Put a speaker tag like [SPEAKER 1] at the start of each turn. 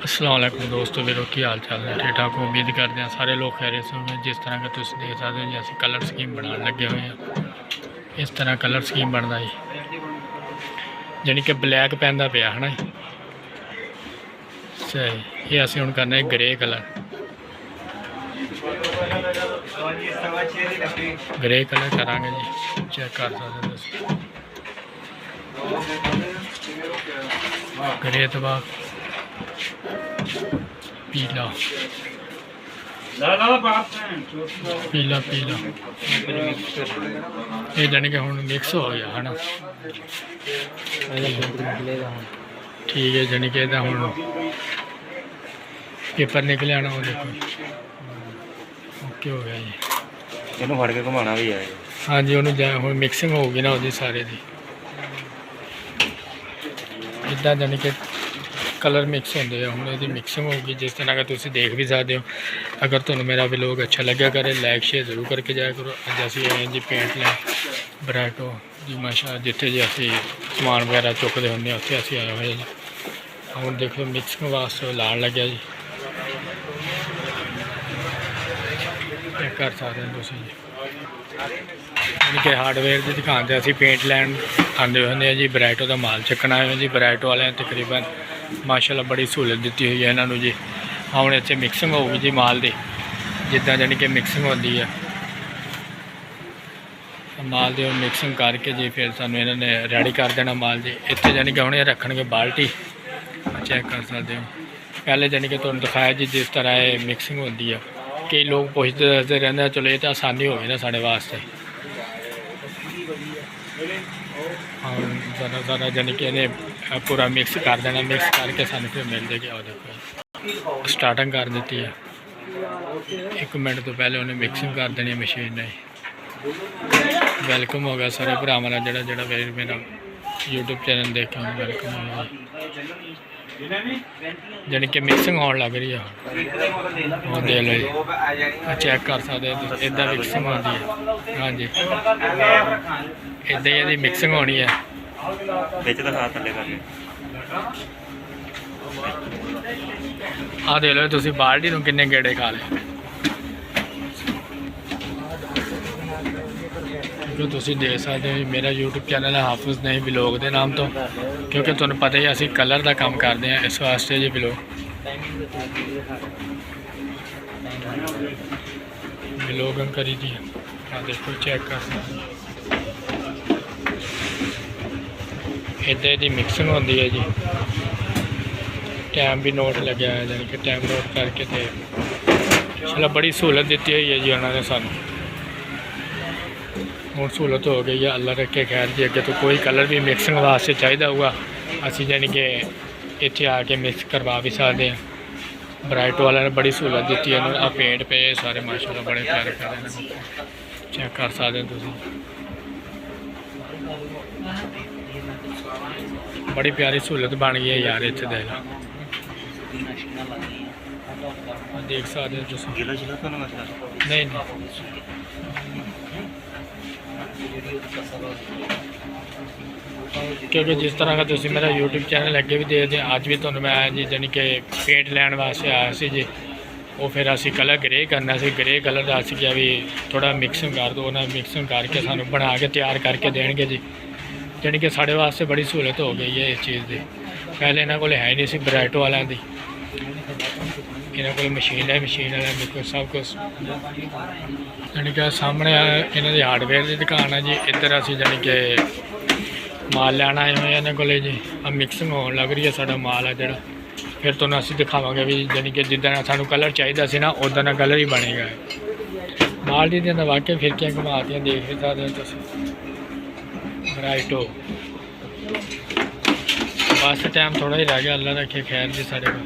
[SPEAKER 1] अस्सलाम वालेकुम दोस्तों, मेरे की हाल चाल है? ठीक ठाक उम्मीद करते हैं सारे लोग खैरियत से होंगे। जिस तरह का तुम देख सकते हो, जैसे कलर स्कीम बनाने लगे हुए हैं, इस तरह कलर स्कीम बनता है जानी कि ब्लैक पैंदा पिया है ना सही। ये असीं हुण करना है ग्रे कलर। ग्रे कलर करांगे जी, चेक कर सकते हो ग्रे तो बाद पीला पीला पीला ये जानी कि हुण मिक्स हो गया है ना। ठीक है, जानी कि हुण पेपर निकले आना वो देखो। ओके हो गया जी,
[SPEAKER 2] ਇਹਨੂੰ ਫੜ ਕੇ ਘੁਮਾਉਣਾ ਵੀ ਹੈ।
[SPEAKER 1] हाँ जी, उन्होंने हुण मिक्सिंग होगी ना वो सारे दी इदा जानी कि कलर मिक्स होंगे। हम ये मिक्सिंग होगी जिस तरह का तुम देख भी सकते हो। अगर तुम्हें मेरा व्लॉग अच्छा लगे करे लाइक शेयर जरूर करके जाया करो। अज असी आए जी पेंट लैन ब्राइटो जी माशा, जिथे जी असी समान वगैरह चुकते होंगे उत्थे असी आए हुए जी। हम देखो मिक्सिंग वास्ते लान लगे जी, कर सकते हैं तुम जी। कि हार्डवेयर की दुकान से असी पेंट लैन आते होंगे जी। ब्राइटो का माल चकना है जी। ब्राइटो वाले तकरीबन माशाल्लाह बड़ी सहूलत दी हुई है इन्हों जी। हम इतने मिक्सिंग होगी जी माल की, जिदा जानी कि मिक्सिंग होती है माल की मिक्सिंग करके जी फिर सानू इन्होंने रेडी कर देना माल जी। इतने जानी कि हमने रखने बाल्टी चेक कर सकते हो। पहले जानी कि तुहानू दिखाया जी जिस तरह ये मिक्सिंग होती है। कई लोग पुछते दसते रहते हैं, चलो ये तो आसानी हो गई ना साढ़े वास्ते। हाँ ज़रा ज़रा जानी कि इन्हें पूरा मिक्स कर देना, मिक्स करके सानू फिर मिल जाएगी। और देखो स्टार्टिंग कर दी है, 1 मिनट तो पहले उन्हें मिक्सिंग कर देनी मशीन ने। वेलकम हो गया सारे भरावां दा, जेड़ा जेड़ा मेरा यूट्यूब चैनल देखा वेलकम हो गया। जानी कि मिक्सिंग होने लग रही है, वो दे लो जी, चेक कर सकते हो। इदा मिक्सिंग होती है। हाँ जी, इदा ही मिक्सिंग होनी है। हाँ दे लो तुम बाल्टी में किन्ने गेड़े खा ले। जो तुम देख सकते हो मेरा यूट्यूब चैनल है हाफिज़ नहीं व्लॉग के नाम तो, क्योंकि तुम्हें पता ही असी कलर का काम करते हैं इस वास्ते जी व्लॉग व्लॉगिंग करी दी। हाँ देखो चेक कर इदा की मिक्सिंग होती है जी। टाइम भी नोट लगे है, यानी कि टाइम नोट करके तो चलो बड़ी सहूलत दी हुई है जी उन्होंने सानू। हूँ सहूलत हो गई है, अल्लाह रखे खैर जी। अगे तो कोई कलर भी मिक्सिंग वास्ते चाहिए होगा असी जानी कि इतने आके मिक्स करवा भी सकते हैं। ब्राइटो वाले ने बड़ी सहूलत दी है। आ पेंट पे सारे माशाल्लाह बड़े प्यारे प्यारे ने, चेक कर सकते हो तुम। बड़ी प्यारी सहूलत बन गई है यार इतने देख देख सकते हो तुम। नहीं नहीं क्योंकि जिस तरह का तुम मेरा यूट्यूब चैनल अगे भी देखते हैं, अज भी तुम्हें मैं जी जानी कि पेंट लैन वास्ते आया सी जी। वो फिर असी कलर ग्रे करना सी, ग्रे कलर का अस क्या भी थोड़ा मिक्सिंग कर दो, उन्हें मिक्सिंग करके सानू बना के तैयार करके देंगे जी। जानी कि साढ़े वास्ते बड़ी सहूलत हो गई है इस चीज़ की। पहले इन्हों को है नहीं सी ब्राइटो वालों की, इन्हों को मशीन है, मशीन वाला देखो सब कुछ। जानी कि सामने इन्हों की हार्डवेयर की दुकान है जी। इधर असी जानी कि माल लैन आए हुए इन्होंने को जी। अब मिक्सिंग होने लग रही है साड़ा माल है जोड़ा। फिर तुम असी दिखावे भी जानी कि जिदा सानू कलर चाहिए सी ना उदा का कलर ही बनेगा। माल दी वाकई फिरकियाँ घुमातियाँ देख भी सकते हो तुम। ब्राइटो बस टाइम थोड़ा ही रह गया, अल्लाह रखे खैर जी साढ़े को।